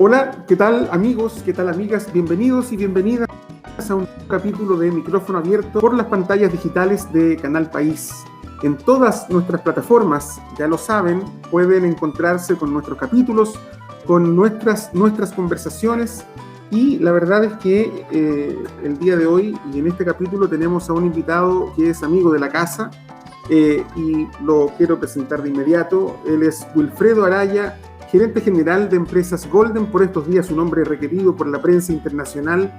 Hola, ¿qué tal amigos? ¿Qué tal amigas? Bienvenidos y bienvenidas a un capítulo de Micrófono Abierto por las pantallas digitales de Canal País. En todas nuestras plataformas, ya lo saben, pueden encontrarse con nuestros capítulos, con nuestras conversaciones, y la verdad es que el día de hoy y en este capítulo tenemos a un invitado que es amigo de la casa, y lo quiero presentar de inmediato. Él es Wilfredo Araya, gerente general de Empresas Golden, por estos días un hombre requerido por la prensa internacional,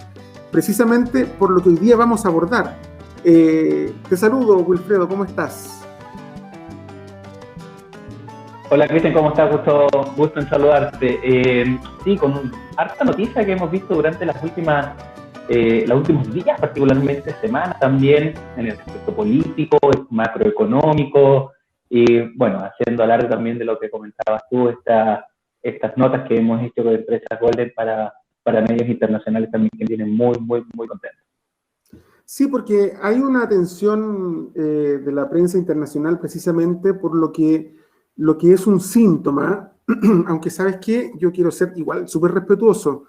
precisamente por lo que hoy día vamos a abordar. Te saludo, Wilfredo, ¿cómo estás? Hola, Cristian, ¿cómo estás? Gusto en saludarte. Sí, con harta noticia que hemos visto durante los últimos días, particularmente semanas también, en el aspecto político, macroeconómico, y bueno, haciendo alarde también de lo que comentabas tú, estas notas que hemos hecho con Empresas Golden para medios internacionales también, que vienen muy contentos. Sí, porque hay una atención de la prensa internacional precisamente por lo que es un síntoma, aunque sabes que yo quiero ser igual súper respetuoso.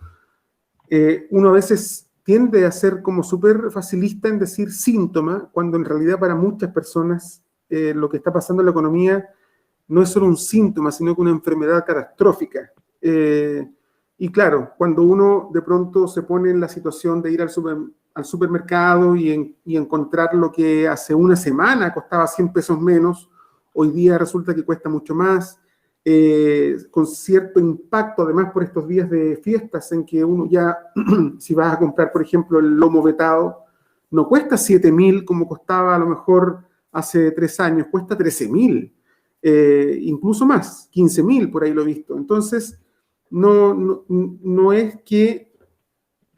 Uno a veces tiende a ser como súper facilista en decir síntoma, cuando en realidad para muchas personas lo que está pasando en la economía no es solo un síntoma, sino que una enfermedad catastrófica. Y claro, cuando uno de pronto se pone en la situación de ir al supermercado y encontrar lo que hace una semana costaba 100 pesos menos, hoy día resulta que cuesta mucho más, con cierto impacto, además por estos días de fiestas en que uno ya, si vas a comprar, por ejemplo, el lomo vetado, no cuesta 7.000 como costaba a lo mejor hace 3 años, cuesta 13.000, incluso más, 15.000 por ahí lo he visto. Entonces, no es que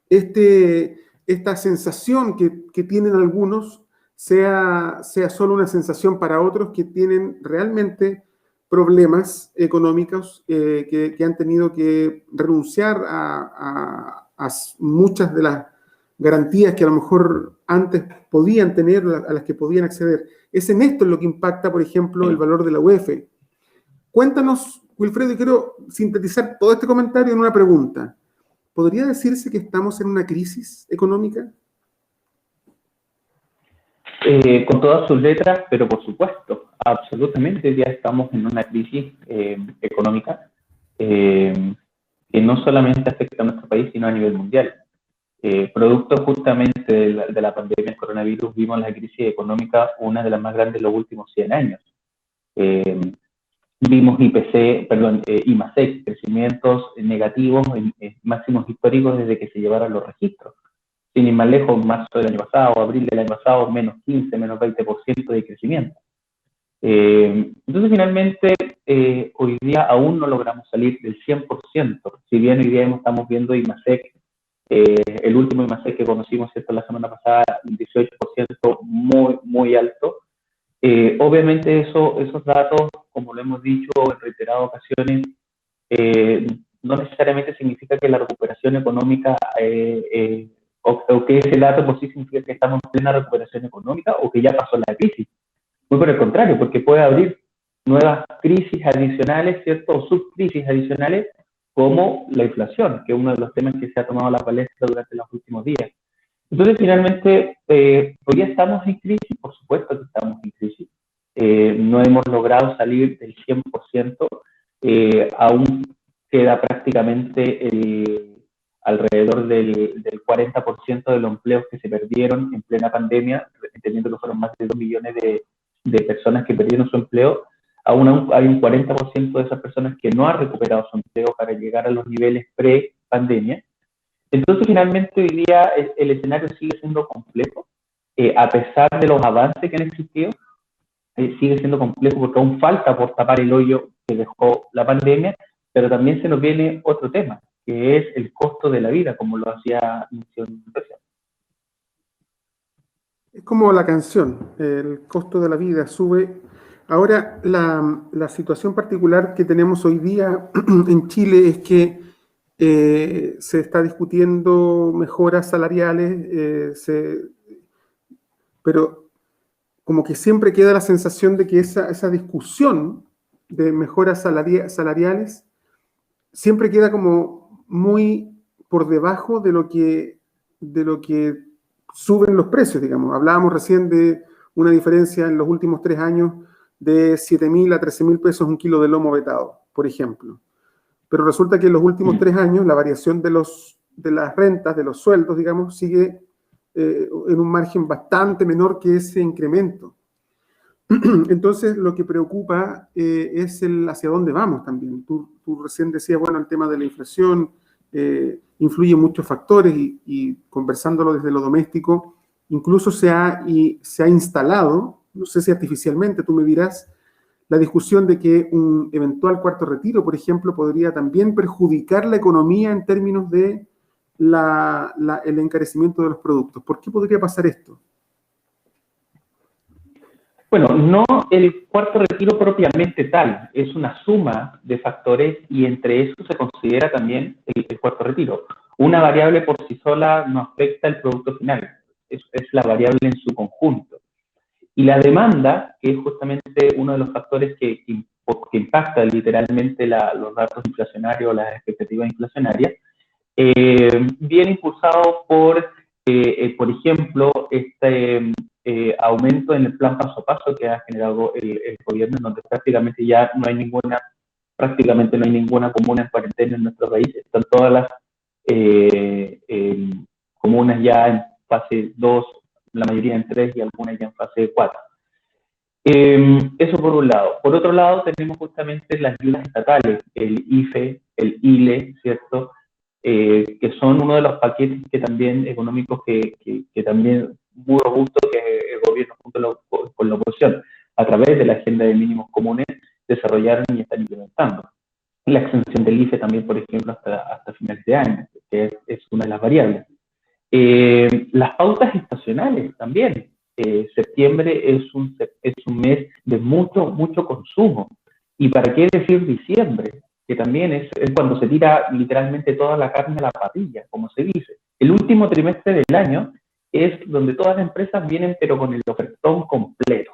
esta sensación que tienen algunos sea solo una sensación para otros que tienen realmente problemas económicos, que han tenido que renunciar a muchas de las garantías que a lo mejor antes podían tener, a las que podían acceder. Es en esto en lo que impacta, por ejemplo, el valor de la UEF. Cuéntanos, Wilfredo, y quiero sintetizar todo este comentario en una pregunta. ¿Podría decirse que estamos en una crisis económica? Con todas sus letras, pero por supuesto, absolutamente, ya estamos en una crisis económica que no solamente afecta a nuestro país, sino a nivel mundial. Producto justamente de la pandemia del coronavirus, vimos la crisis económica, una de las más grandes de los últimos 100 años. Vimos IMASEC, crecimientos negativos en máximos históricos desde que se llevaron los registros. Sin ir más lejos, marzo del año pasado, abril del año pasado, menos 15, menos 20% de crecimiento. Entonces, finalmente, hoy día aún no logramos salir del 100%. Si bien hoy día estamos viendo IMASEC, el último IMASEC que conocimos, ¿cierto?, la semana pasada, un 18% muy alto. Obviamente esos datos, como lo hemos dicho en reiteradas ocasiones, no necesariamente significa que la recuperación económica o que ese dato por sí significa que estamos en plena recuperación económica o que ya pasó la crisis. Muy por el contrario, porque puede abrir nuevas crisis adicionales, ¿cierto?, o subcrisis adicionales, como la inflación, que es uno de los temas que se ha tomado la palestra durante los últimos días. Entonces, finalmente, ¿hoy ya estamos en crisis? Por supuesto que estamos en crisis. No hemos logrado salir del 100%, aún queda prácticamente alrededor del 40% de los empleos que se perdieron en plena pandemia, entendiendo que fueron más de 2 millones de personas que perdieron su empleo. Aún hay un 40% de esas personas que no han recuperado su empleo para llegar a los niveles pre-pandemia. Entonces, finalmente, hoy día el escenario sigue siendo complejo, a pesar de los avances que han existido, sigue siendo complejo porque aún falta por tapar el hoyo que dejó la pandemia, pero también se nos viene otro tema, que es el costo de la vida, como lo hacía mención recién. Es como la canción, el costo de la vida sube. Ahora, la situación particular que tenemos hoy día en Chile es que se está discutiendo mejoras salariales, pero como que siempre queda la sensación de que esa discusión de mejoras salariales siempre queda como muy por debajo de lo que suben los precios, digamos. Hablábamos recién de una diferencia en los últimos 3 años de 7.000 a 13.000 pesos un kilo de lomo vetado, por ejemplo. Pero resulta que en los últimos 3 años la variación de las rentas, de los sueldos, digamos, sigue en un margen bastante menor que ese incremento. Entonces, lo que preocupa es hacia dónde vamos también. Tú recién decías, bueno, el tema de la inflación influye muchos factores y conversándolo desde lo doméstico, incluso se ha instalado, no sé si artificialmente, tú me dirás, la discusión de que un eventual cuarto retiro, por ejemplo, podría también perjudicar la economía en términos de el encarecimiento de los productos. ¿Por qué podría pasar esto? Bueno, no el cuarto retiro propiamente tal, es una suma de factores y entre eso se considera también el cuarto retiro. Una variable por sí sola no afecta el producto final, es la variable en su conjunto. Y la demanda, que es justamente uno de los factores que impacta literalmente los datos inflacionarios, las expectativas inflacionarias, viene impulsado por ejemplo, este aumento en el plan paso a paso que ha generado el gobierno, en donde prácticamente no hay ninguna comuna en cuarentena en nuestro país. Están todas las comunas ya en fase 2, la mayoría en 3 y algunas ya en fase 4. Eso por un lado. Por otro lado, tenemos justamente las ayudas estatales, el IFE, el ILE, ¿cierto? Que son uno de los paquetes que también económicos que también muy robusto que el gobierno junto con la oposición a través de la agenda de mínimos comunes desarrollaron y están implementando. La extensión del IFE también, por ejemplo, hasta finales de año, que es una de las variables. Las pautas estacionales también. Septiembre es un mes de mucho consumo. ¿Y para qué decir diciembre? Que también es cuando se tira literalmente toda la carne a la parrilla, como se dice. El último trimestre del año es donde todas las empresas vienen, pero con el ofertón completo.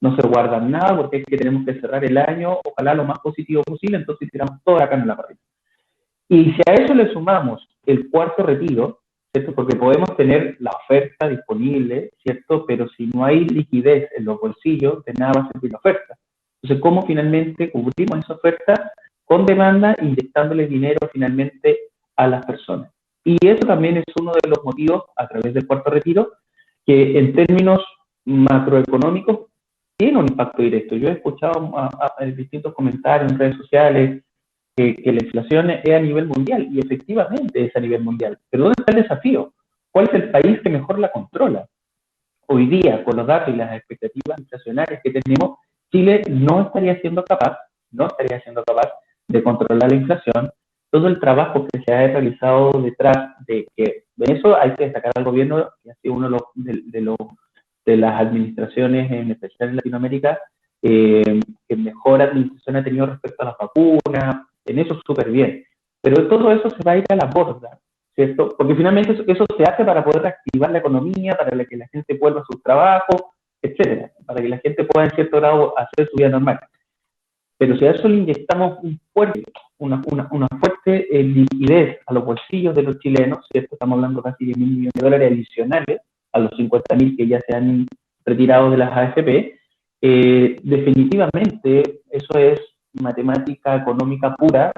No se guardan nada porque es que tenemos que cerrar el año, ojalá lo más positivo posible, entonces tiramos toda la carne a la parrilla. Y si a eso le sumamos el cuarto retiro, ¿cierto? Porque podemos tener la oferta disponible, ¿cierto? Pero si no hay liquidez en los bolsillos, de nada va a servir la oferta. Entonces, ¿cómo finalmente cubrimos esa oferta con demanda, inyectándole dinero finalmente a las personas? Y eso también es uno de los motivos, a través del cuarto retiro, que en términos macroeconómicos tiene un impacto directo. Yo he escuchado a distintos comentarios en redes sociales que la inflación es a nivel mundial, y efectivamente es a nivel mundial. Pero ¿dónde está el desafío? ¿Cuál es el país que mejor la controla? Hoy día, con los datos y las expectativas inflacionarias que tenemos, Chile no estaría siendo capaz de controlar la inflación. Todo el trabajo que se ha realizado detrás de eso hay que destacar al gobierno, que ha sido uno de las administraciones, en especial en Latinoamérica, que mejor administración ha tenido respecto a las vacunas. En eso súper bien. Pero todo eso se va a ir a la borda, ¿cierto? Porque finalmente eso se hace para poder reactivar la economía, para que la gente vuelva a sus trabajos, etcétera, para que la gente pueda en cierto grado hacer su vida normal. Pero si a eso le inyectamos una fuerte liquidez a los bolsillos de los chilenos, ¿cierto? Estamos hablando casi de $1.000 millones adicionales a los 50.000 que ya se han retirado de las AFP, definitivamente eso es matemática económica pura.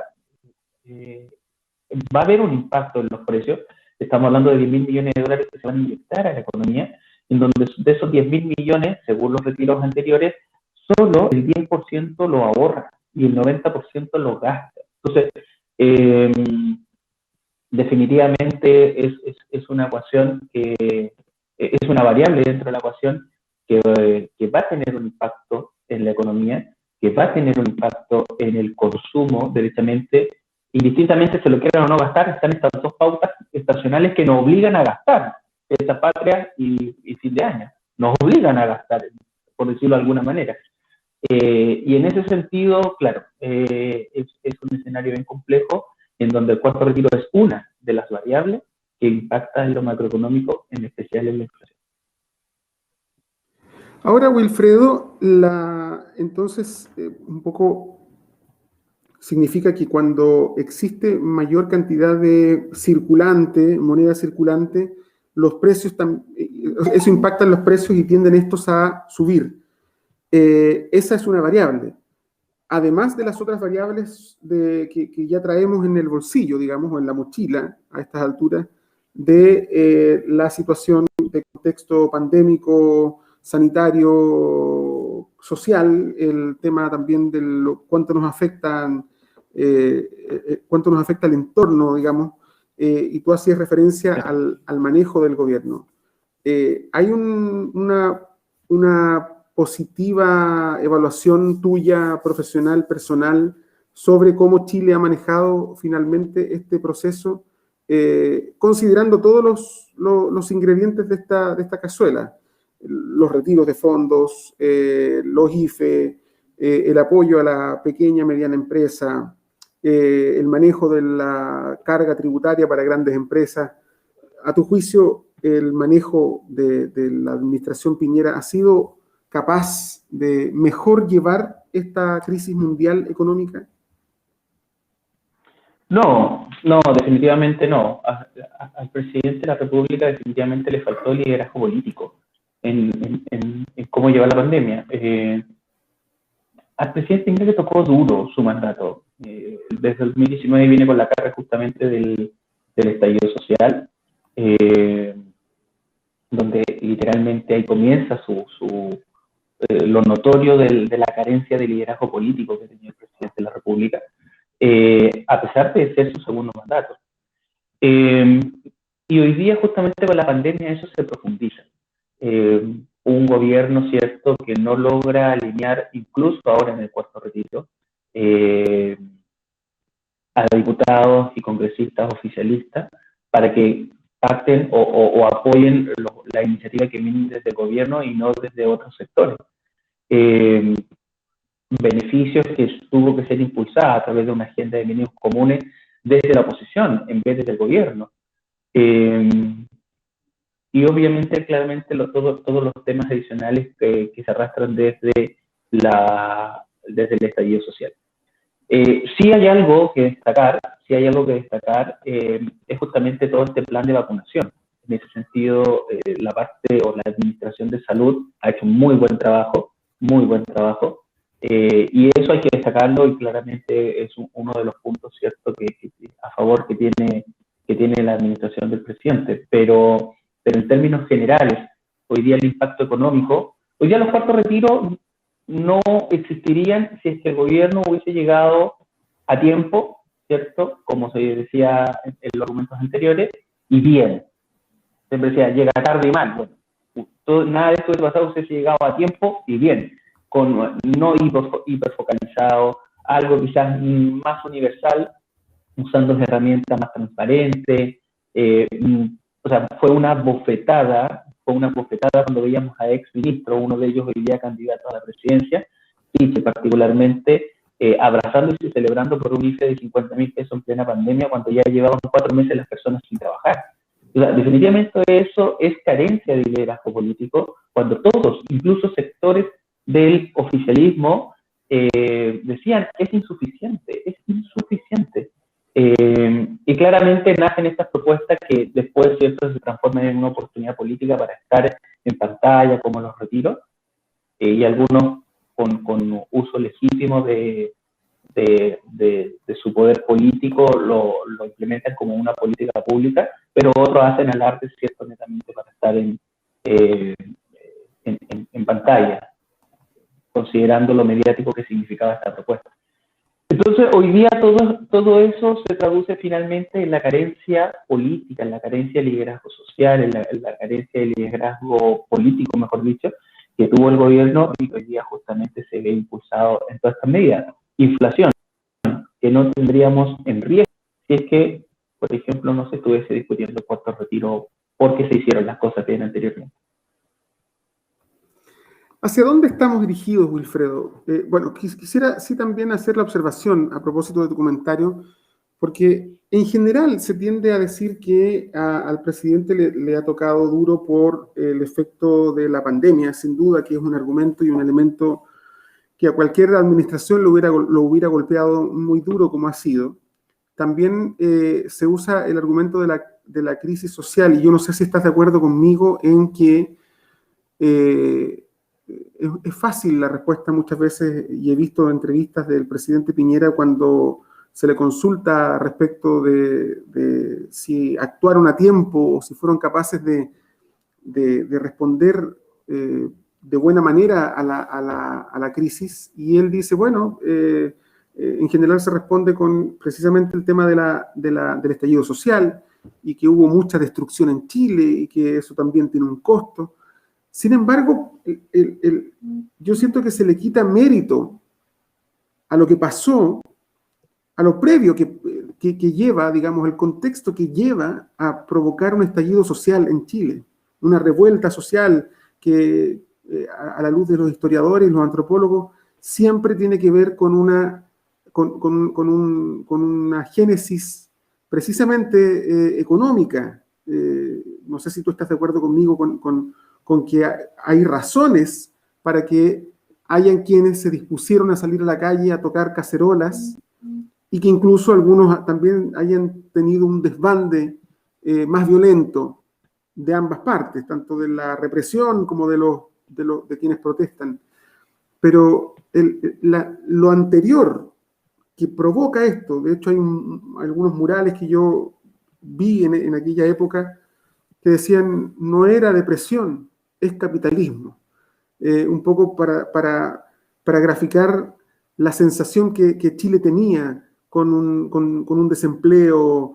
Va a haber un impacto en los precios. Estamos hablando de $10.000 millones que se van a inyectar a la economía, en donde de esos 10.000 millones, según los retiros anteriores, solo el 10% lo ahorra y el 90% lo gasta. Entonces, definitivamente es una ecuación que es una variable dentro de la ecuación que va a tener un impacto en la economía, que va a tener un impacto en el consumo, derechamente, indistintamente se lo quieran o no gastar. Están estas dos pautas estacionales que nos obligan a gastar, esta patria y fin de año, nos obligan a gastar, por decirlo de alguna manera. Y en ese sentido, claro, es un escenario bien complejo en donde el cuarto retiro es una de las variables que impacta en lo macroeconómico, en especial en la inflación. Ahora, Wilfredo, entonces, un poco significa que cuando existe mayor cantidad de circulante, moneda circulante, los precios, eso impacta en los precios y tienden estos a subir. Esa es una variable. Además de las otras variables que ya traemos en el bolsillo, digamos, o en la mochila a estas alturas, de la situación de contexto pandémico, sanitario, social, el tema también de cuánto nos afecta el entorno, digamos, y tú hacías referencia al manejo del gobierno. ¿Hay una positiva evaluación tuya, profesional, personal, sobre cómo Chile ha manejado finalmente este proceso, considerando todos los ingredientes de esta cazuela? Los retiros de fondos, los IFE, el apoyo a la pequeña y mediana empresa, el manejo de la carga tributaria para grandes empresas. A tu juicio, el manejo de la administración Piñera ha sido capaz de mejor llevar esta crisis mundial económica? No, definitivamente no. Al presidente de la República definitivamente le faltó liderazgo político en cómo llevar la pandemia. Al presidente Piñera le tocó duro su mandato. Desde el 2019 viene con la carga justamente del estallido social, donde literalmente ahí comienza lo notorio de la carencia de liderazgo político que tenía el presidente de la República, a pesar de ser su segundo mandato. Y hoy día, justamente con la pandemia, eso se profundiza. Un gobierno, cierto, que no logra alinear, incluso ahora en el cuarto retiro, a diputados y congresistas oficialistas para que pacten o apoyen la iniciativa que viene desde el gobierno y no desde otros sectores. Beneficios que tuvo que ser impulsada a través de una agenda de mínimos comunes desde la oposición en vez desde el gobierno. Y obviamente, claramente, todos los temas adicionales que se arrastran desde el estallido social. Sí hay algo que destacar, es justamente todo este plan de vacunación. En ese sentido, la parte o la administración de salud ha hecho muy buen trabajo, y eso hay que destacarlo, y claramente es uno de los puntos, cierto, a favor que tiene la administración del presidente. Pero en términos generales, hoy día el impacto económico, hoy día los cuartos retiros no existirían si es que el gobierno hubiese llegado a tiempo, ¿cierto? Como se decía en los argumentos anteriores, y bien. Siempre decía, llega tarde y mal. Bueno, nada de esto hubiese pasado si hubiese llegado a tiempo y bien, no hiperfocalizado, algo quizás más universal, usando herramientas más transparentes. O sea, fue una bofetada cuando veíamos a ex ministros, uno de ellos hoy día candidato a la presidencia, y que particularmente abrazándose y celebrando por un IFE de 50.000 pesos en plena pandemia, cuando ya llevaban 4 meses las personas sin trabajar. O sea, definitivamente eso es carencia de liderazgo político, cuando todos, incluso sectores del oficialismo, decían, es insuficiente. Y claramente nacen estas propuestas que después, cierto, se transforman en una oportunidad política para estar en pantalla, como los retiros, y algunos con uso legítimo de su poder político lo implementan como una política pública, pero otros hacen alarde, cierto, netamente para estar en pantalla, considerando lo mediático que significaba esta propuesta. Entonces, hoy día todo eso se traduce finalmente en la carencia política, en la carencia de liderazgo social, en la carencia de liderazgo político, mejor dicho, que tuvo el gobierno y que hoy día justamente se ve impulsado en todas estas medidas. Inflación, que no tendríamos en riesgo si es que, por ejemplo, no se estuviese discutiendo el cuarto retiro porque se hicieron las cosas bien anteriormente. ¿Hacia dónde estamos dirigidos, Wilfredo? Bueno, quisiera sí también hacer la observación a propósito de tu comentario, porque en general se tiende a decir que al presidente le ha tocado duro por el efecto de la pandemia, sin duda que es un argumento y un elemento que a cualquier administración lo hubiera golpeado muy duro como ha sido. También se usa el argumento de la crisis social, y yo no sé si estás de acuerdo conmigo en que es fácil la respuesta muchas veces, y he visto entrevistas del presidente Piñera cuando se le consulta respecto de si actuaron a tiempo o si fueron capaces de responder de buena manera a la crisis, y él dice, bueno, en general se responde con precisamente el tema del estallido social, y que hubo mucha destrucción en Chile y que eso también tiene un costo. Sin embargo, yo siento que se le quita mérito a lo que pasó, a lo previo que lleva, digamos, el contexto que lleva a provocar un estallido social en Chile, una revuelta social que, a la luz de los historiadores y los antropólogos, siempre tiene que ver con una génesis precisamente económica. No sé si tú estás de acuerdo conmigo con que hay razones para que hayan quienes se dispusieron a salir a la calle a tocar cacerolas, y que incluso algunos también hayan tenido un desbande más violento de ambas partes, tanto de la represión como de quienes protestan. Pero lo anterior que provoca esto, de hecho hay algunos murales que yo vi en aquella época que decían, no era depresión, es capitalismo. Un poco para graficar la sensación que Chile tenía con un desempleo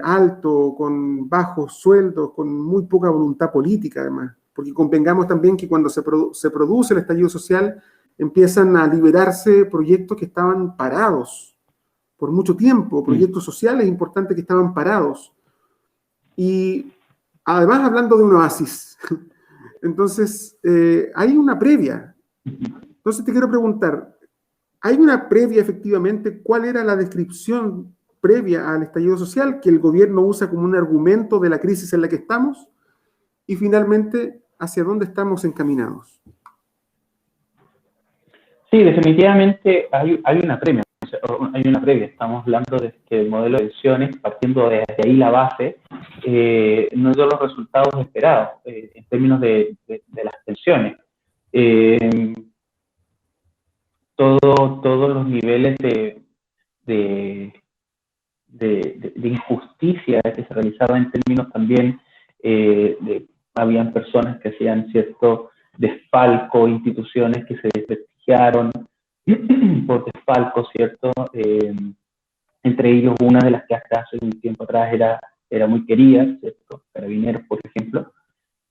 alto, con bajos sueldos, con muy poca voluntad política además. Porque convengamos también que cuando se produce el estallido social, empiezan a liberarse proyectos que estaban parados por mucho tiempo, proyectos sociales importantes que estaban parados. Y además hablando de un oasis. Entonces, hay una previa. Entonces te quiero preguntar, ¿hay una previa efectivamente? ¿Cuál era la descripción previa al estallido social que el gobierno usa como un argumento de la crisis en la que estamos? Y finalmente, ¿hacia dónde estamos encaminados? Sí, definitivamente hay una previa. Estamos hablando de que el modelo de pensiones, partiendo desde ahí la base, no dio los resultados esperados en términos de las pensiones. Todos los niveles de injusticia que se realizaba en términos también habían personas que hacían cierto desfalco, instituciones que se desprestigiaron por desfalco, ¿cierto? Entre ellos una de las que hasta hace un tiempo atrás era muy querida, ¿cierto? Carabineros, por ejemplo.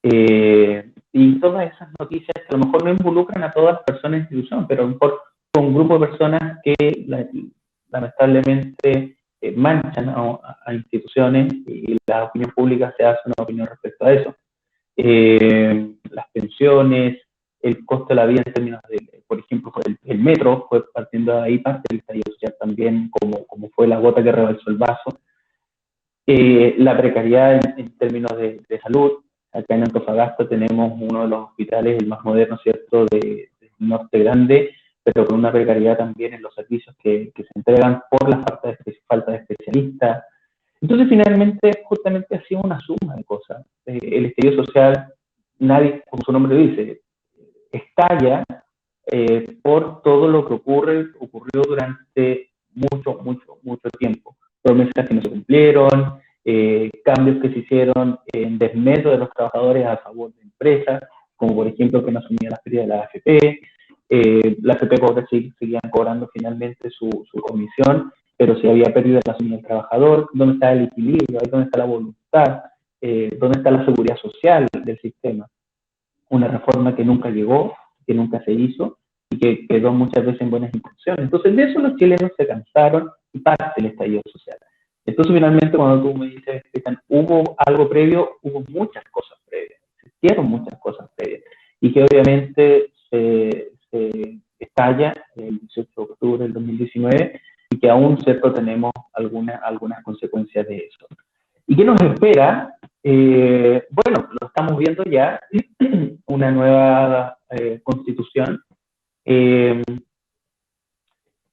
Y todas esas noticias que a lo mejor no involucran a todas las personas en institución, pero a lo mejor son un grupo de personas que lamentablemente manchan a instituciones, y la opinión pública se hace una opinión respecto a eso. Las pensiones, el costo de la vida en términos de, por ejemplo, el metro fue partiendo de ahí parte del estallido social también, como fue la gota que rebalsó el vaso. La precariedad en términos de salud. Acá en Antofagasta tenemos uno de los hospitales, el más moderno, ¿cierto?, del norte grande, pero con una precariedad también en los servicios que se entregan por la falta de especialistas. Entonces, finalmente, justamente ha sido una suma de cosas. El estallido social, nadie, como su nombre dice, estalla por todo lo que ocurrió durante mucho tiempo. Promesas que no se cumplieron, cambios que se hicieron en desmedro de los trabajadores a favor de empresas, como por ejemplo que no asumían las pérdidas de la AFP, Las CP pobres seguían cobrando finalmente su comisión, pero si había pérdida la asumía el trabajador. ¿Dónde está el equilibrio? ¿Dónde está la voluntad? ¿Dónde está la seguridad social del sistema? Una reforma que nunca llegó, que nunca se hizo y que quedó muchas veces en buenas intenciones. Entonces, de eso los chilenos se cansaron y parte el estallido social. Entonces, finalmente, cuando tú me dices, ¿hubo algo previo? Hubo muchas cosas previas, existieron muchas cosas previas, y que obviamente se estalla el 18 de octubre del 2019 y que aún, ¿cierto?, tenemos algunas consecuencias de eso. ¿Y qué nos espera? Bueno, lo estamos viendo ya, una nueva constitución,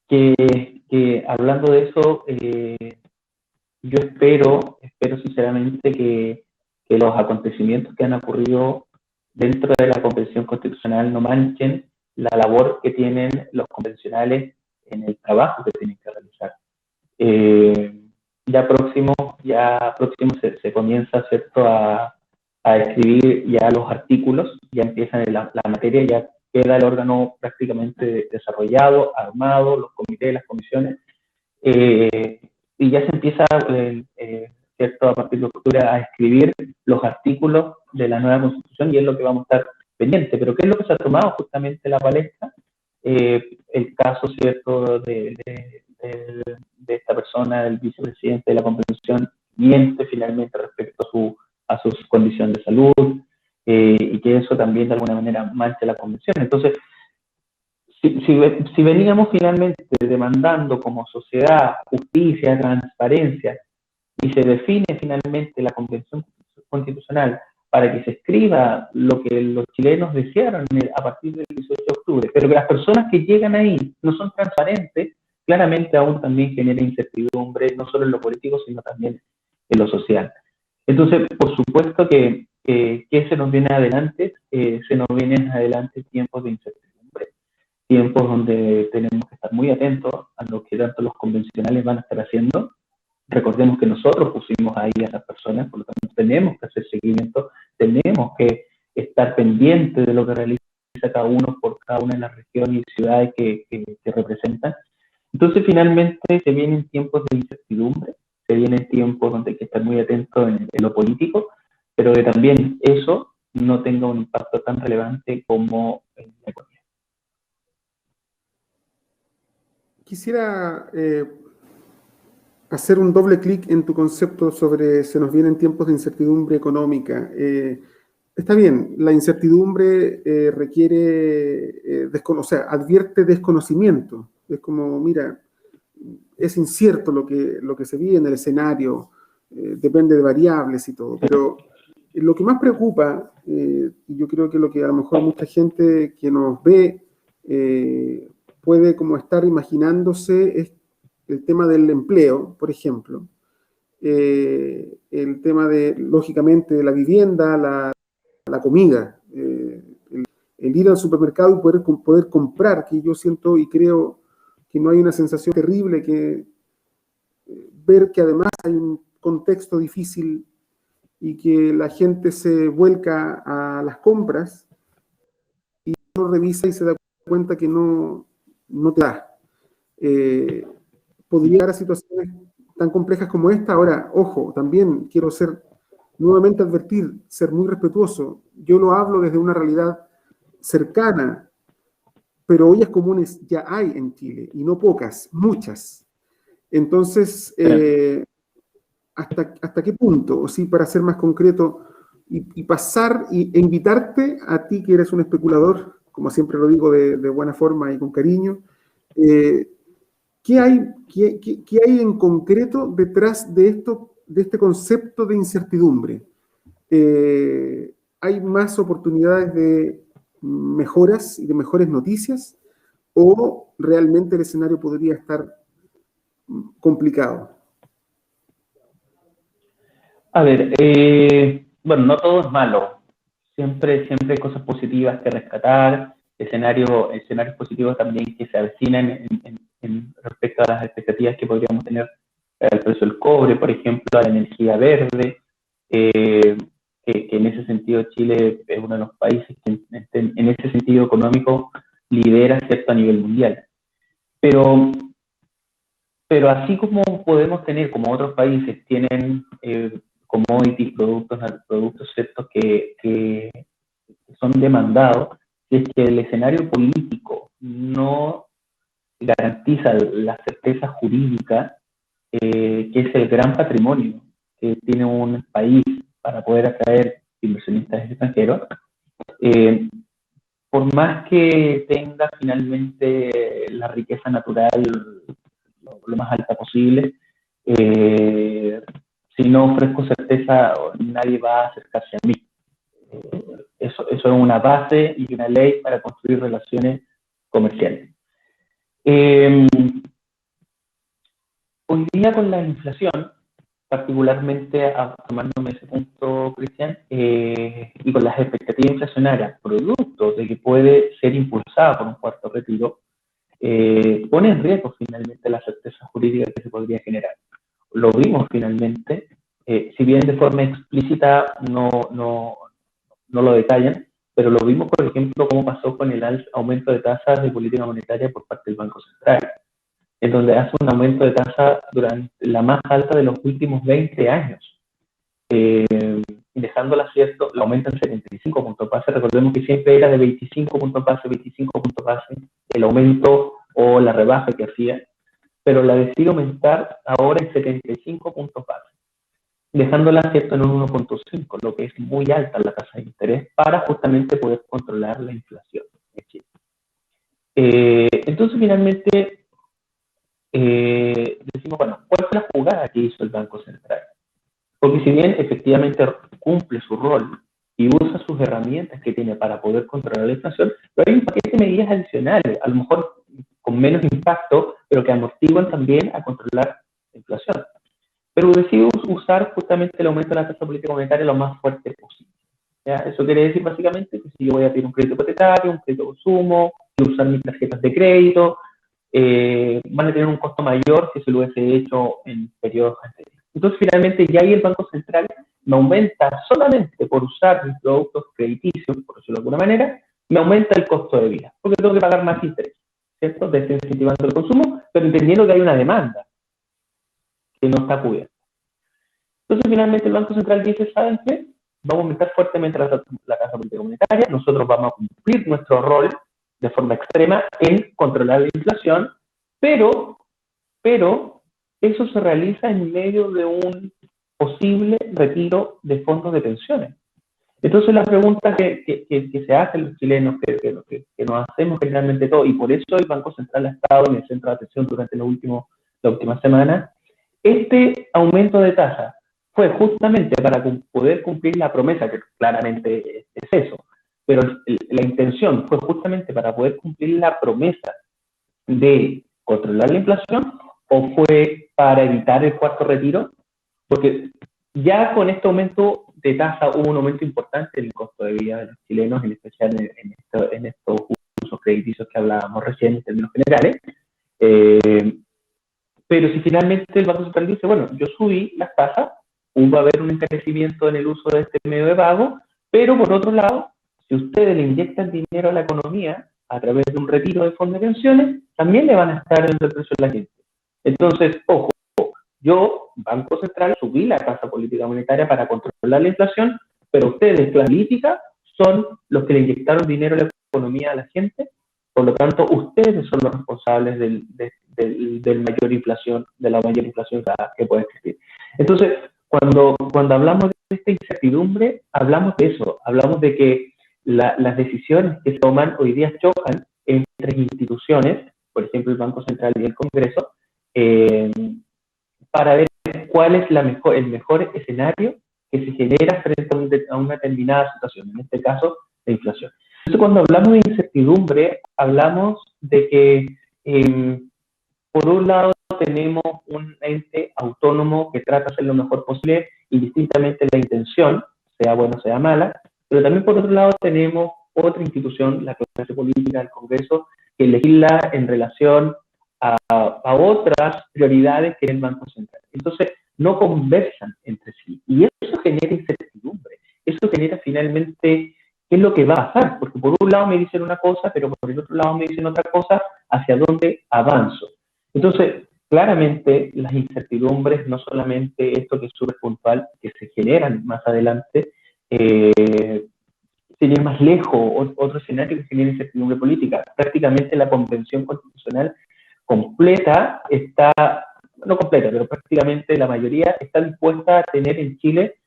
que hablando de eso, yo espero sinceramente que los acontecimientos que han ocurrido dentro de la Convención Constitucional no manchen la labor que tienen los convencionales en el trabajo que tienen que realizar. Ya próximo se comienza, ¿cierto?, a escribir ya los artículos, ya empiezan la materia, ya queda el órgano prácticamente desarrollado, armado, los comités, las comisiones, y ya se empieza, ¿cierto?, a partir de octubre a escribir los artículos de la nueva Constitución, y es lo que vamos a estar pendiente. Pero ¿qué es lo que se ha tomado justamente la palestra? El caso, ¿cierto?, de esta persona, del vicepresidente de la Convención, miente finalmente respecto a sus condiciones de salud, y que eso también de alguna manera mancha la Convención. Entonces, si veníamos finalmente demandando como sociedad justicia, transparencia, y se define finalmente la Convención Constitucional para que se escriba lo que los chilenos desearon a partir del 18 de octubre, pero que las personas que llegan ahí no son transparentes, claramente aún también genera incertidumbre, no solo en lo político, sino también en lo social. Entonces, por supuesto que se nos viene adelante, se nos vienen adelante tiempos de incertidumbre, tiempos donde tenemos que estar muy atentos a lo que tanto los convencionales van a estar haciendo. Recordemos que nosotros pusimos ahí a esas personas, por lo tanto tenemos que hacer seguimiento, tenemos que estar pendientes de lo que realiza cada uno por cada una de las regiones y ciudades que representan. Entonces, finalmente, se vienen tiempos de incertidumbre, se vienen tiempos donde hay que estar muy atentos en lo político, pero que también eso no tenga un impacto tan relevante como en la economía. Quisiera hacer un doble clic en tu concepto sobre se nos vienen tiempos de incertidumbre económica. Está bien, la incertidumbre requiere, advierte desconocimiento. Es como, mira, es incierto lo que se vive en el escenario, depende de variables y todo, pero lo que más preocupa, y yo creo que lo que a lo mejor mucha gente que nos ve puede como estar imaginándose, es el tema del empleo, por ejemplo, el tema lógicamente, de la vivienda, la comida, el ir al supermercado y poder comprar, que yo siento y creo que no hay una sensación terrible que ver que además hay un contexto difícil y que la gente se vuelca a las compras y uno revisa y se da cuenta que no te da. Podría llegar a situaciones tan complejas como esta. Ahora, ojo, también quiero nuevamente advertir, ser muy respetuoso. Yo lo hablo desde una realidad cercana, pero ollas comunes ya hay en Chile, y no pocas, muchas. Entonces, ¿hasta qué punto? O sí, para ser más concreto, y pasar e invitarte a ti, que eres un especulador, como siempre lo digo de buena forma y con cariño, ¿qué hay en concreto detrás de este concepto de incertidumbre? ¿Hay más oportunidades de mejoras y de mejores noticias? ¿O realmente el escenario podría estar complicado? A ver, bueno, no todo es malo. Siempre hay cosas positivas que rescatar, escenarios positivos también que se avecinan respecto a las expectativas que podríamos tener al precio del cobre, por ejemplo, a la energía verde, que en ese sentido Chile es uno de los países que en ese sentido económico lidera, ¿cierto?, a nivel mundial. Pero así como podemos tener, como otros países tienen commodities, productos ciertos que son demandados, si es que el escenario político no garantiza la certeza jurídica, que es el gran patrimonio que tiene un país para poder atraer inversionistas extranjeros, por más que tenga finalmente la riqueza natural lo más alta posible, si no ofrezco certeza, nadie va a acercarse a mí. Eso es una base y una ley para construir relaciones comerciales. Hoy día con la inflación, particularmente tomándome ese punto, Cristian, y con las expectativas inflacionarias, producto de que puede ser impulsada por un cuarto retiro, pone en riesgo finalmente la certeza jurídica que se podría generar. Lo vimos finalmente, si bien de forma explícita no lo detallan, pero lo vimos, por ejemplo, cómo pasó con el aumento de tasas de política monetaria por parte del Banco Central, en donde hace un aumento de tasa durante la más alta de los últimos 20 años, dejándola, ¿cierto?, la aumenta en 75 puntos base. Recordemos que siempre era de 25 puntos base, el aumento o la rebaja que hacía, pero la decide aumentar ahora en 75 puntos base, dejándola, ¿cierto?, en un 1.5, lo que es muy alta la tasa de interés para justamente poder controlar la inflación en Chile. Entonces, finalmente, decimos, bueno, ¿cuál fue la jugada que hizo el Banco Central? Porque si bien efectivamente cumple su rol y usa sus herramientas que tiene para poder controlar la inflación, pero hay un paquete de medidas adicionales, a lo mejor con menos impacto, pero que amortiguan también a controlar la inflación. Pero decide usar justamente el aumento de la tasa política monetaria lo más fuerte posible. ¿Ya? Eso quiere decir básicamente que si yo voy a pedir un crédito hipotecario, un crédito de consumo, y usar mis tarjetas de crédito, van a tener un costo mayor que si lo hubiese hecho en periodos anteriores. Entonces, finalmente, ya ahí el Banco Central me aumenta solamente por usar mis productos crediticios, por decirlo de alguna manera, me aumenta el costo de vida, porque tengo que pagar más interés, ¿cierto? Desincentivando el consumo, pero entendiendo que hay una demanda que no está cubierta. Entonces, finalmente, el Banco Central dice, ¿saben qué? Vamos a aumentar fuertemente la tasa política monetaria, nosotros vamos a cumplir nuestro rol de forma extrema en controlar la inflación, pero eso se realiza en medio de un posible retiro de fondos de pensiones. Entonces la pregunta que se hacen los chilenos, que nos hacemos generalmente todos, y por eso el Banco Central ha estado en el centro de atención durante la última semana, este aumento de tasa fue justamente para poder cumplir la promesa, que claramente es eso, pero la intención fue justamente para poder cumplir la promesa de controlar la inflación, o fue para evitar el cuarto retiro, porque ya con este aumento de tasa hubo un aumento importante en el costo de vida de los chilenos, en especial en estos usos crediticios que hablábamos recién en términos generales. Pero si finalmente el Banco Central dice, bueno, yo subí las tasas, va a haber un encarecimiento en el uso de este medio de pago, pero por otro lado, si ustedes le inyectan dinero a la economía a través de un retiro de fondos de pensiones, también le van a estar dando el precio a la gente. Entonces, ojo, yo, Banco Central, subí la tasa política monetaria para controlar la inflación, pero ustedes, la política, son los que le inyectaron dinero a la economía a la gente, por lo tanto, ustedes son los responsables de la mayor inflación que puede existir. Entonces, cuando hablamos de esta incertidumbre, hablamos de eso, hablamos de que las decisiones que se toman hoy día chocan entre instituciones, por ejemplo el Banco Central y el Congreso, para ver cuál es el mejor escenario que se genera frente a una determinada situación, en este caso, la inflación. Entonces, cuando hablamos de incertidumbre, hablamos de que, por un lado, tenemos un ente autónomo que trata de hacer lo mejor posible, indistintamente la intención, sea buena o sea mala, pero también por otro lado tenemos otra institución, la clase política, el Congreso, que legisla en relación a otras prioridades que es el Banco Central. Entonces, no conversan entre sí. Y eso genera incertidumbre. Eso genera finalmente ¿qué es lo que va a pasar? Porque por un lado me dicen una cosa, pero por el otro lado me dicen otra cosa, ¿hacia dónde avanzo? Entonces, claramente las incertidumbres, no solamente esto que es súper puntual, que se generan más adelante, sin ir más lejos, otro escenario que genera incertidumbre política. Prácticamente la Convención Constitucional completa está, no completa, pero prácticamente la mayoría está dispuesta a tener en Chile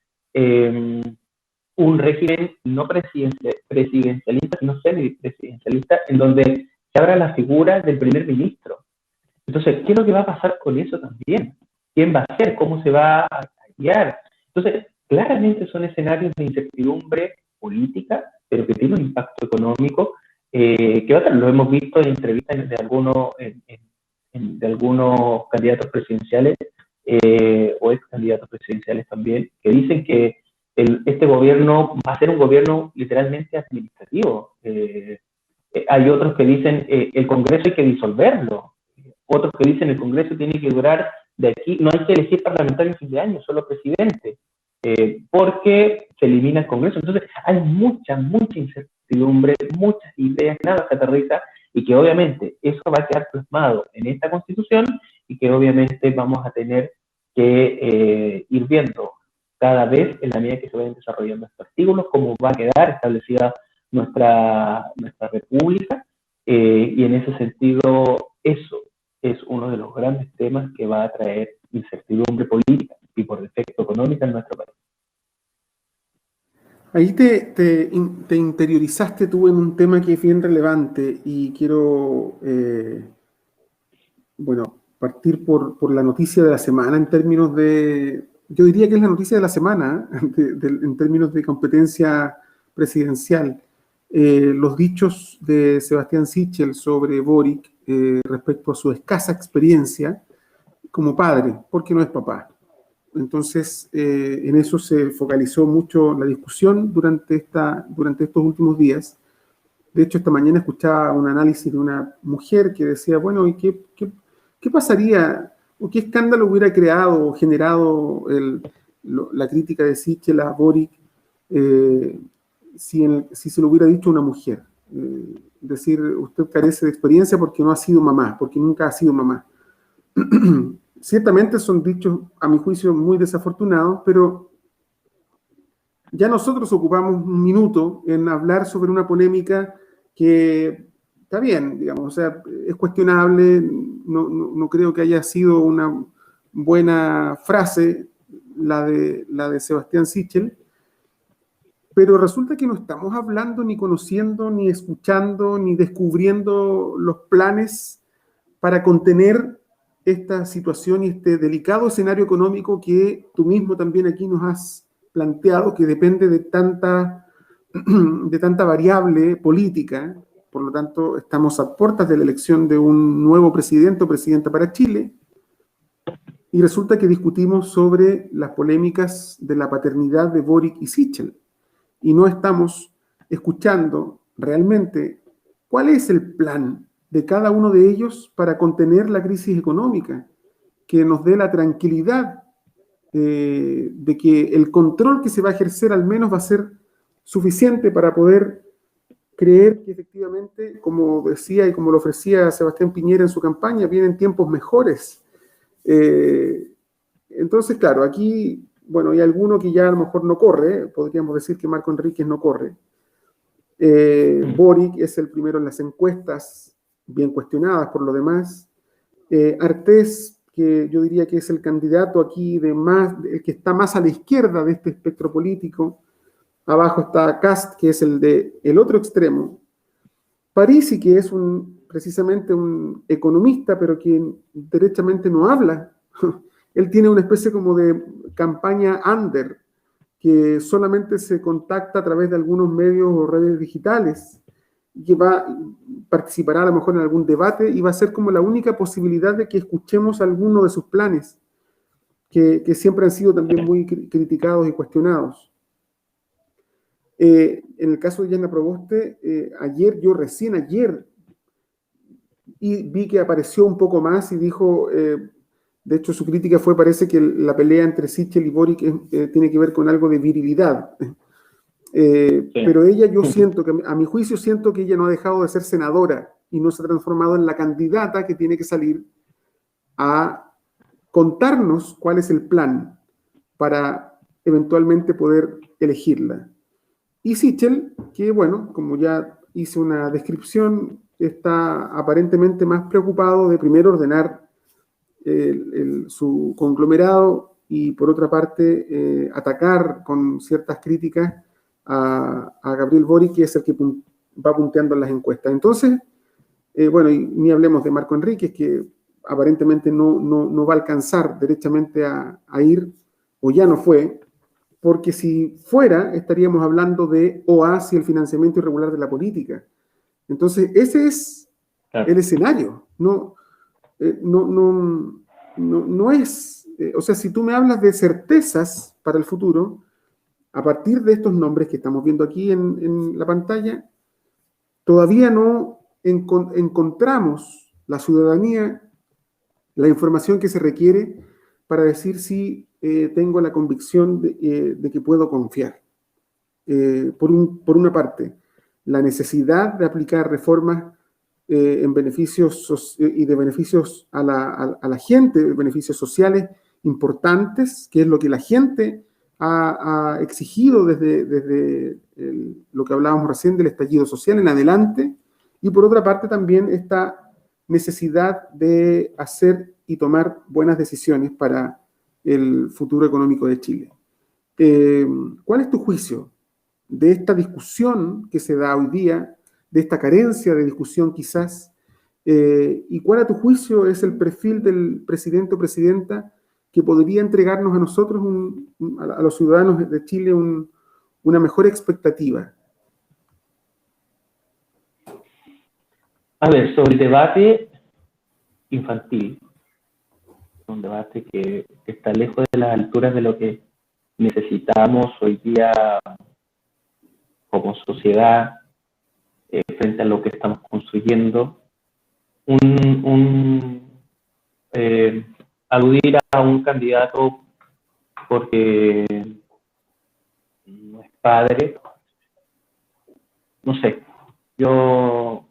un régimen no presidencialista, sino semipresidencialista, en donde se abra la figura del primer ministro. Entonces, ¿qué es lo que va a pasar con eso también? ¿Quién va a ser? ¿Cómo se va a guiar? Entonces, claramente son escenarios de incertidumbre política, pero que tiene un impacto económico que lo hemos visto en entrevistas de algunos candidatos presidenciales o ex candidatos presidenciales también, que dicen que este gobierno va a ser un gobierno literalmente administrativo. Hay otros que dicen el Congreso hay que disolverlo. Otros que dicen el Congreso tiene que durar de aquí, no hay que elegir parlamentario en fin de año, solo presidente, porque se elimina el Congreso. Entonces hay mucha incertidumbre, muchas ideas, nada se aterriza, y que obviamente eso va a quedar plasmado en esta Constitución y que obviamente vamos a tener que ir viendo cada vez en la medida que se vayan desarrollando estos artículos, cómo va a quedar establecida nuestra república, y en ese sentido eso es uno de los grandes temas que va a traer incertidumbre política y por defecto económica en nuestro país. Ahí te interiorizaste tú en un tema que es bien relevante y quiero, partir por la noticia de la semana en términos de, yo diría que es la noticia de la semana, en términos de competencia presidencial. Los dichos de Sebastián Sichel sobre Boric respecto a su escasa experiencia como padre, porque no es papá. Entonces, en eso se focalizó mucho la discusión durante estos últimos días. De hecho, esta mañana escuchaba un análisis de una mujer que decía, bueno, ¿y qué pasaría o qué escándalo hubiera creado o generado la crítica de Sichel a Boric si se lo hubiera dicho a una mujer? Decir, usted carece de experiencia porque no ha sido mamá, porque nunca ha sido mamá. Ciertamente son dichos, a mi juicio, muy desafortunados, pero ya nosotros ocupamos un minuto en hablar sobre una polémica que está bien, digamos, o sea, es cuestionable, no creo que haya sido una buena frase la de Sebastián Sichel, pero resulta que no estamos hablando, ni conociendo, ni escuchando, ni descubriendo los planes para contener esta situación y este delicado escenario económico que tú mismo también aquí nos has planteado, que depende de tanta variable política. Por lo tanto, estamos a puertas de la elección de un nuevo presidente o presidenta para Chile, y resulta que discutimos sobre las polémicas de la paternidad de Boric y Sichel, y no estamos escuchando realmente cuál es el plan de cada uno de ellos para contener la crisis económica, que nos dé la tranquilidad de que el control que se va a ejercer al menos va a ser suficiente para poder creer que efectivamente, como decía y como lo ofrecía Sebastián Piñera en su campaña, vienen tiempos mejores. Entonces, claro, aquí, bueno, hay alguno que ya a lo mejor no corre, podríamos decir que Marco Enríquez no corre. Boric es el primero en las encuestas, bien cuestionadas por lo demás. Artés, que yo diría que es el candidato aquí el que está más a la izquierda de este espectro político. Abajo está Kast, que es el otro extremo. Parisi, que es precisamente un economista, pero que derechamente no habla. Él tiene una especie como de campaña under, que solamente se contacta a través de algunos medios o redes digitales, que participará a lo mejor en algún debate y va a ser como la única posibilidad de que escuchemos alguno de sus planes, que siempre han sido también muy criticados y cuestionados. En el caso de Yana Proboste, recién ayer, y vi que apareció un poco más y dijo, de hecho su crítica parece que la pelea entre Sichel y Boric tiene que ver con algo de virilidad. Pero ella, yo siento que, a mi juicio, siento que ella no ha dejado de ser senadora y no se ha transformado en la candidata que tiene que salir a contarnos cuál es el plan para eventualmente poder elegirla. Y Sichel, que bueno, como ya hice una descripción, está aparentemente más preocupado de primero ordenar su conglomerado y por otra parte atacar con ciertas críticas a Gabriel Boric, que es el que va punteando en las encuestas. Entonces, bueno, y ni hablemos de Marco Enríquez, que aparentemente no va a alcanzar derechamente a ir, o ya no fue, porque si fuera, estaríamos hablando de OAS y el financiamiento irregular de la política. Entonces, ese es el escenario. No es, o sea, si tú me hablas de certezas para el futuro, a partir de estos nombres que estamos viendo aquí en la pantalla, todavía no encontramos la ciudadanía, la información que se requiere para decir si tengo la convicción de que puedo confiar. Por una parte, la necesidad de aplicar reformas en beneficios y de beneficios a la gente, beneficios sociales importantes, que es lo que la gente ha exigido desde lo que hablábamos recién del estallido social en adelante, y por otra parte también esta necesidad de hacer y tomar buenas decisiones para el futuro económico de Chile. ¿Cuál es tu juicio de esta discusión que se da hoy día, de esta carencia de discusión quizás, y cuál a tu juicio es el perfil del presidente o presidenta que podría entregarnos a nosotros, a los ciudadanos de Chile, una mejor expectativa? A ver, sobre el debate infantil, un debate que está lejos de las alturas de lo que necesitamos hoy día como sociedad, frente a lo que estamos construyendo, aludir a un candidato porque no es padre, no sé, yo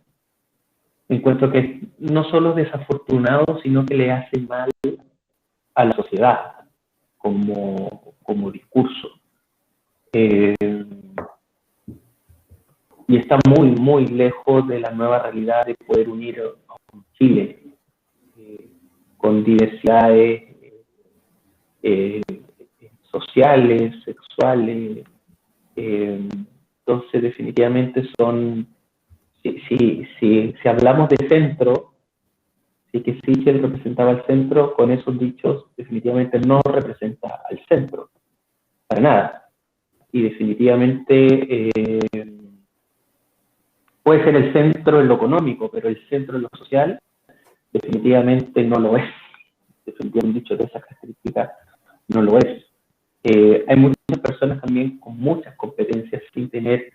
encuentro que no solo es desafortunado, sino que le hace mal a la sociedad como discurso. Y está muy, muy lejos de la nueva realidad de poder unir a un Chile con diversidades sociales, sexuales. Entonces, definitivamente son, si hablamos de centro, sí que Sichel representaba el centro, con esos dichos definitivamente no representa al centro, para nada. Y definitivamente puede ser el centro en lo económico, pero el centro en lo social definitivamente no lo es. Definitivamente un dicho de esas características no lo es. Hay muchas personas también con muchas competencias sin tener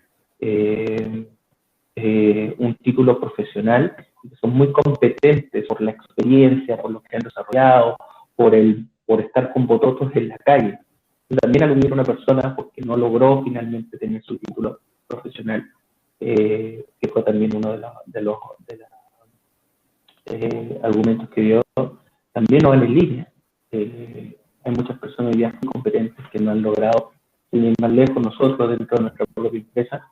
un título profesional, que son muy competentes por la experiencia, por lo que han desarrollado, por estar con bototos en la calle. Y también aludir a una persona porque no logró finalmente tener su título profesional, que fue también uno de los argumentos que dio, también no van en línea. Hay muchas personas ya muy competentes que no han logrado ir más lejos. Nosotros, dentro de nuestra propia empresa,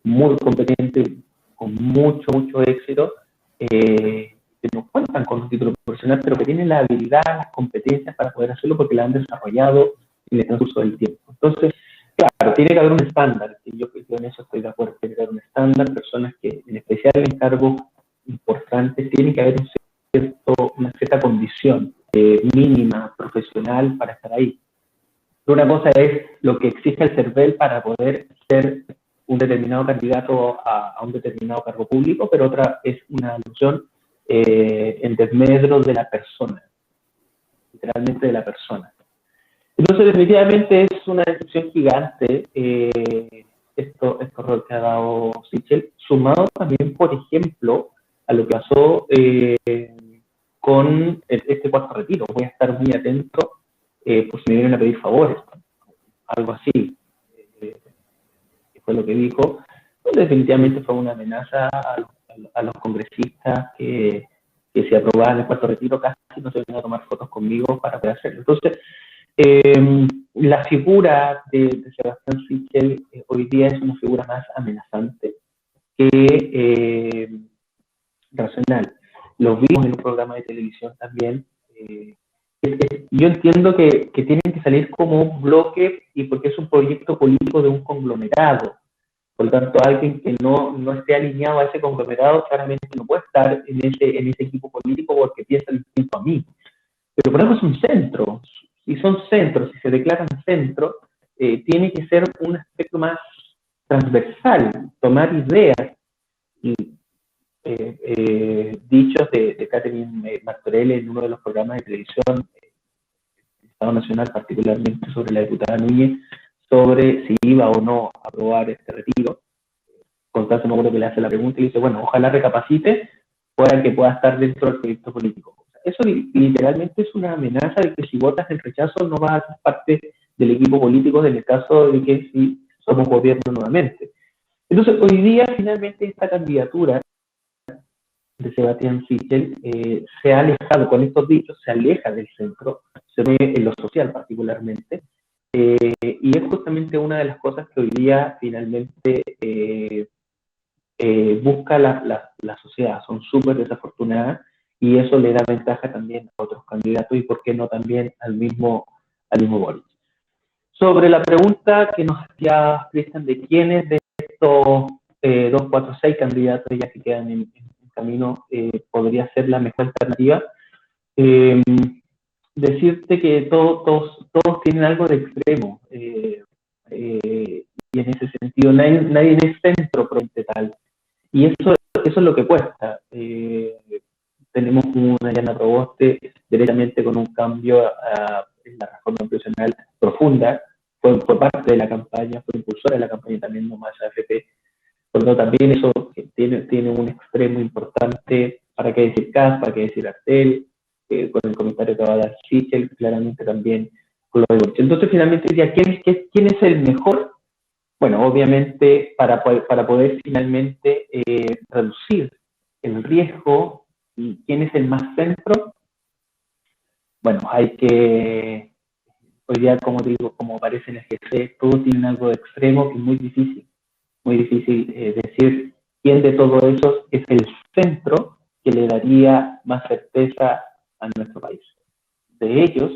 muy competentes, con mucho éxito, que no cuentan con un título profesional, pero que tienen la habilidad, las competencias para poder hacerlo porque la han desarrollado en el transcurso del tiempo. Entonces, claro, tiene que haber un estándar, y yo en eso estoy de acuerdo, tiene que haber un estándar, personas que, en especial en cargos importantes, tiene que haber una cierta condición mínima, profesional, para estar ahí. Una cosa es lo que exige el CERVEL para poder ser un determinado candidato a un determinado cargo público, pero otra es una alusión en desmedro de la persona, literalmente de la persona. Entonces, definitivamente es una decepción gigante esto rol que ha dado Sichel, sumado también, por ejemplo, a lo que pasó con este cuarto retiro. Voy a estar muy atento por si me vienen a pedir favores, algo así. fue lo que dijo, pues definitivamente fue una amenaza a los congresistas que si aprobaban el cuarto retiro casi no se venían a tomar fotos conmigo para poder hacerlo. Entonces, la figura de Sebastián Sichel hoy día es una figura más amenazante que racional. Lo vimos en un programa de televisión también. Yo entiendo que tienen que salir como un bloque y porque es un proyecto político de un conglomerado. Por lo tanto, alguien que no esté alineado a ese conglomerado claramente no puede estar en ese equipo político porque piensa distinto a mí. Pero por eso es un centro. Si son centros, si se declaran centro, tiene que ser un aspecto más transversal, tomar ideas y dichos de Catherine Martorell en uno de los programas de televisión, Estado Nacional, particularmente sobre la diputada Núñez, sobre si iba o no a aprobar este retiro. Constanza, me acuerdo que le hace la pregunta y dice, bueno, ojalá recapacite para que pueda estar dentro del proyecto político. Eso literalmente es una amenaza de que si votas el rechazo no vas a ser parte del equipo político en el caso de que si somos gobierno nuevamente. Entonces, hoy día, finalmente, esta candidatura de Sebastián Sichel se ha alejado, con estos dichos, se aleja del centro, se ve en lo social particularmente, y es justamente una de las cosas que hoy día finalmente busca la sociedad. Son súper desafortunadas y eso le da ventaja también a otros candidatos y por qué no también al mismo Boric. Sobre la pregunta que nos hacía Cristian de quiénes de estos 2, 4, 6 candidatos ya que quedan en camino podría ser la mejor alternativa, decirte que todos tienen algo de extremo y en ese sentido nadie es centro tal. Y eso es lo que cuesta. Tenemos una Yana Proboste directamente con un cambio en la reforma profesional profunda, fue parte de la campaña, fue impulsora de la campaña también No Más AFP. Por lo tanto, también eso tiene un extremo importante, para qué decir Kast, para qué decir Artel, con el comentario que va a dar Sichel, claramente también con lo de Boric. Entonces, finalmente, ¿quién es el mejor? Bueno, obviamente, para poder finalmente reducir el riesgo y quién es el más centro, bueno, hay que, hoy día, como digo, como aparece en el GC, todos tienen algo de extremo que es muy difícil decir quién de todos esos es el centro que le daría más certeza a nuestro país. De ellos,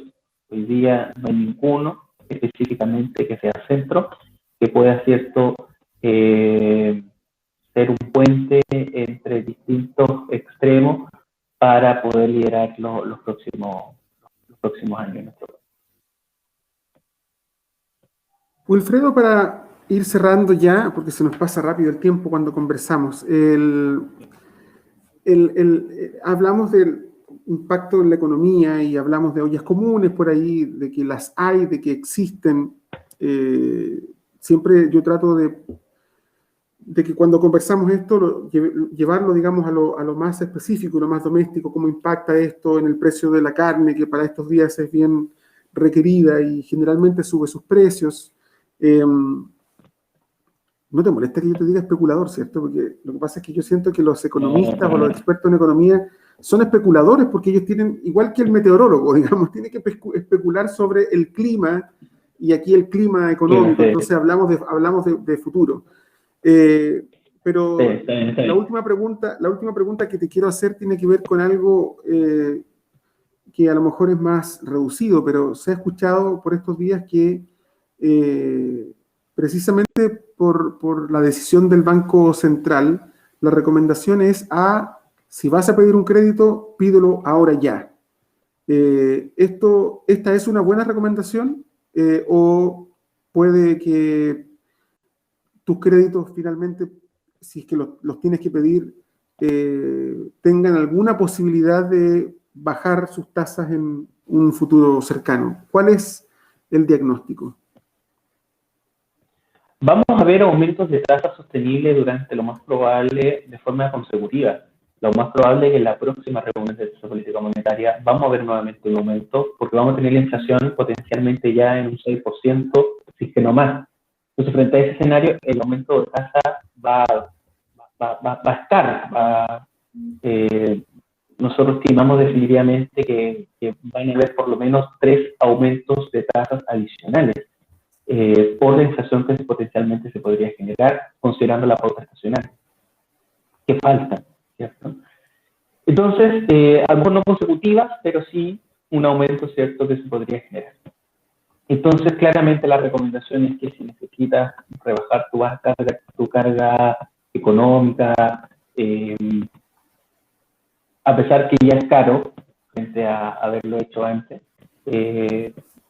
hoy día no hay ninguno específicamente que sea centro, que pueda ser un puente entre distintos extremos para poder liderar los próximos años en nuestro país. Wilfredo, para ir cerrando ya, porque se nos pasa rápido el tiempo cuando conversamos, hablamos del impacto en la economía y hablamos de ollas comunes por ahí, de que las hay, de que existen. Siempre yo trato de que cuando conversamos esto, llevarlo, digamos, a lo más específico, lo más doméstico, cómo impacta esto en el precio de la carne, que para estos días es bien requerida y generalmente sube sus precios. No te molesta que yo te diga especulador, ¿cierto? Porque lo que pasa es que yo siento que los economistas o los expertos en economía son especuladores porque ellos tienen, igual que el meteorólogo, digamos, tiene que especular sobre el clima y aquí el clima económico, entonces hablamos de futuro. Pero la última pregunta que te quiero hacer tiene que ver con algo que a lo mejor es más reducido, pero se ha escuchado por estos días que precisamente por la decisión del Banco Central, la recomendación es si vas a pedir un crédito, pídelo ahora ya. ¿Esta es una buena recomendación o puede que tus créditos finalmente, si es que los tienes que pedir, tengan alguna posibilidad de bajar sus tasas en un futuro cercano? ¿Cuál es el diagnóstico? Vamos a ver aumentos de tasas sostenibles durante lo más probable de forma consecutiva. Lo más probable es que en la próxima reunión de política monetaria vamos a ver nuevamente un aumento porque vamos a tener la inflación potencialmente ya en un 6%, si es que no más. Entonces, frente a ese escenario, el aumento de tasa va a estar. Nosotros estimamos definitivamente que van a haber por lo menos 3 aumentos de tasas adicionales por la inflación que potencialmente se podría generar, considerando la pauta estacional, que falta, ¿cierto? Entonces, a lo mejor no consecutivas, pero sí un aumento, ¿cierto?, que se podría generar. Entonces, claramente la recomendación es que si necesitas rebajar tu carga económica, a pesar que ya es caro, frente a haberlo hecho antes,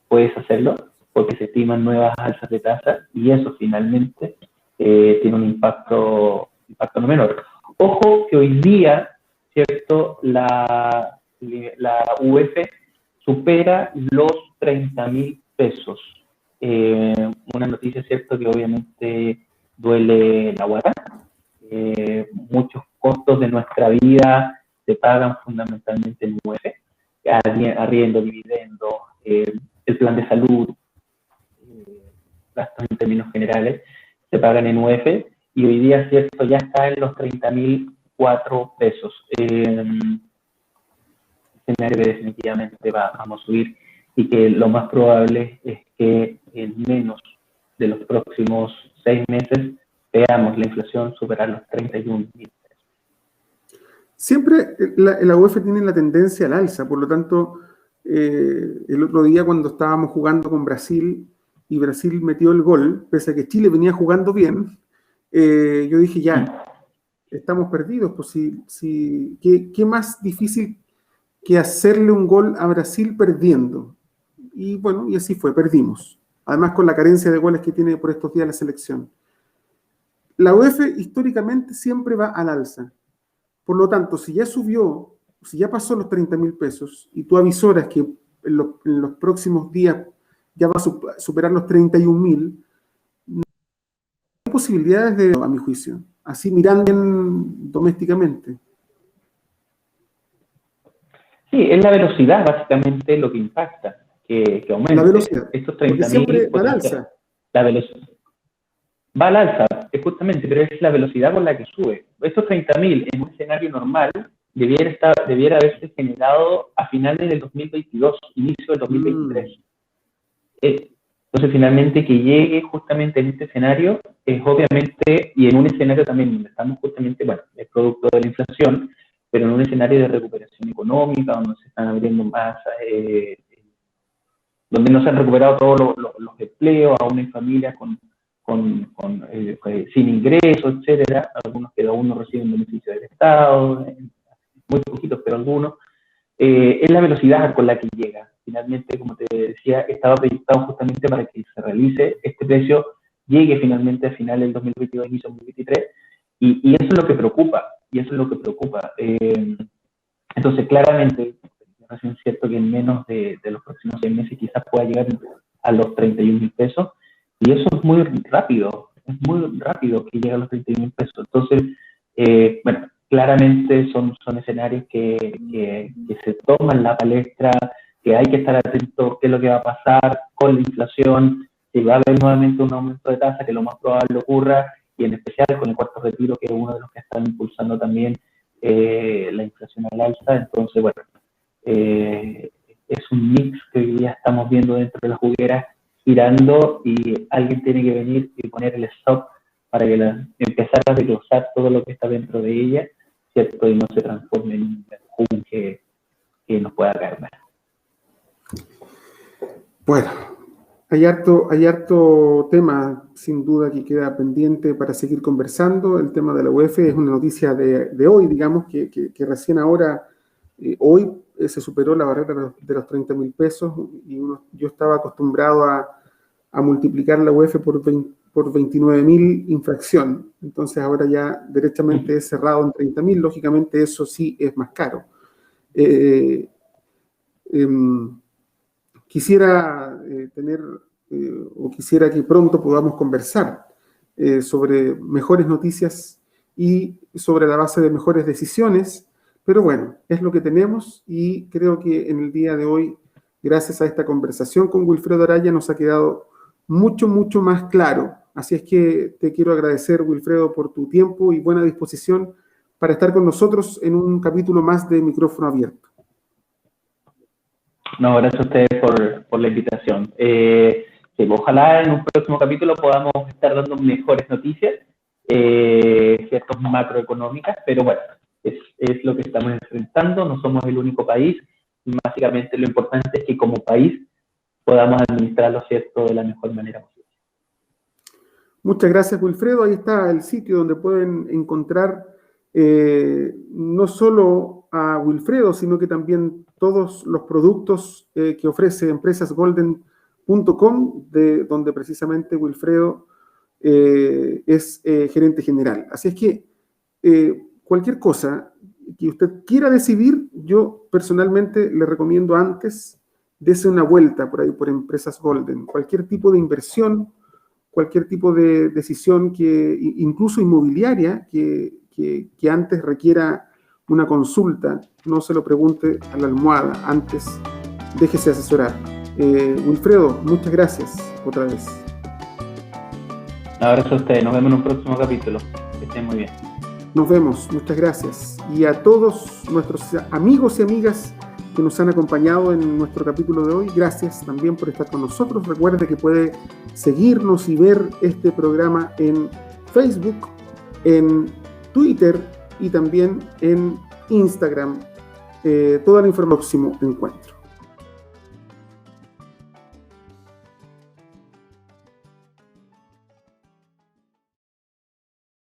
puedes hacerlo, porque se estiman nuevas alzas de tasa y eso finalmente tiene un impacto no menor. Ojo que hoy día, ¿cierto?, la UF supera los 30.000 pesos. Una noticia, ¿cierto?, que obviamente duele la guata. Muchos costos de nuestra vida se pagan fundamentalmente en UF, arriendo, dividendo, el plan de salud, gastos en términos generales, se pagan en UF, y hoy día, cierto, ya está en los 30.004 pesos. Escenario que definitivamente vamos a subir y que lo más probable es que en menos de los próximos 6 meses veamos la inflación superar los 31.000 pesos. Siempre la UF tiene la tendencia al alza, por lo tanto, el otro día cuando estábamos jugando con Brasil y Brasil metió el gol, pese a que Chile venía jugando bien, yo dije ya, estamos perdidos, pues ¿qué más difícil que hacerle un gol a Brasil perdiendo? Y bueno, y así fue, perdimos. Además con la carencia de goles que tiene por estos días la selección. La UF históricamente siempre va al alza. Por lo tanto, si ya subió, si ya pasó los 30.000 pesos y tú avisoras que en los próximos días ya va a superar los 31.000, no hay posibilidades a mi juicio. Así mirando domésticamente. Sí, es la velocidad básicamente lo que impacta, que aumente. La velocidad. Estos Porque 30.000 siempre va al alza. La velocidad. Va al alza, justamente, pero es la velocidad con la que sube. Estos 30.000 en un escenario normal debiera haberse generado a finales del 2022, inicio del 2023. Entonces, finalmente, que llegue justamente en este escenario, es obviamente, y en un escenario también donde estamos justamente, bueno, es producto de la inflación, pero en un escenario de recuperación económica, donde se están abriendo más, donde no se han recuperado todos los empleos, aún en familias sin ingresos, etcétera, algunos que aún no reciben beneficios del Estado, muy poquitos, pero algunos, es la velocidad con la que llega. Finalmente, como te decía, estaba proyectado justamente para que se realice este precio, llegue finalmente a finales del 2022, inicio del 2023, y eso es lo que preocupa, entonces, claramente, es cierto que en menos de los próximos 6 meses quizás pueda llegar a los 31.000 pesos, y eso es muy rápido que llega a los 31.000 pesos. Entonces, bueno, claramente son escenarios que se toman la palestra, que hay que estar atentos qué es lo que va a pasar con la inflación, si va a haber nuevamente un aumento de tasa, que lo más probable ocurra, y en especial con el cuarto retiro, que es uno de los que están impulsando también la inflación al alza. Entonces, bueno, es un mix que hoy día estamos viendo dentro de la juguera girando, y alguien tiene que venir y poner el stop para que empezar a desglosar todo lo que está dentro de ella, ¿cierto? Y no se transforme en un boom que nos pueda caer mal. Bueno, hay harto tema, sin duda, que queda pendiente para seguir conversando. El tema de la UF es una noticia de hoy, digamos, que recién ahora, hoy se superó la barrera de los 30.000 pesos, y yo estaba acostumbrado a multiplicar la UF por 29.000 infracción. Entonces ahora ya derechamente es cerrado en 30.000, lógicamente eso sí es más caro. Quisiera quisiera que pronto podamos conversar sobre mejores noticias y sobre la base de mejores decisiones, pero bueno, es lo que tenemos, y creo que en el día de hoy, gracias a esta conversación con Wilfredo Araya, nos ha quedado mucho más claro Así es que te quiero agradecer, Wilfredo, por tu tiempo y buena disposición para estar con nosotros en un capítulo más de Micrófono Abierto. No, gracias a ustedes por la invitación. Sí, ojalá en un próximo capítulo podamos estar dando mejores noticias, ciertas macroeconómicas, pero bueno, es lo que estamos enfrentando, no somos el único país, y básicamente lo importante es que como país podamos administrarlo, ¿cierto?, de la mejor manera posible. Muchas gracias, Wilfredo. Ahí está el sitio donde pueden encontrar no solo a Wilfredo, sino que también todos los productos que ofrece empresasgolden.com, donde precisamente Wilfredo es gerente general. Así es que cualquier cosa que usted quiera decidir, yo personalmente le recomiendo antes, dese una vuelta por ahí por Empresas Golden. Cualquier tipo de inversión, cualquier tipo de decisión, incluso inmobiliaria, que antes requiera una consulta, no se lo pregunte a la almohada, antes déjese asesorar. Wilfredo, muchas gracias otra vez. Un abrazo a ustedes, nos vemos en un próximo capítulo. Que estén muy bien. Nos vemos, muchas gracias. Y a todos nuestros amigos y amigas que nos han acompañado en nuestro capítulo de hoy, gracias también por estar con nosotros. Recuerde que puede seguirnos y ver este programa en Facebook, en Twitter y también en Instagram. Toda la información próximo encuentro.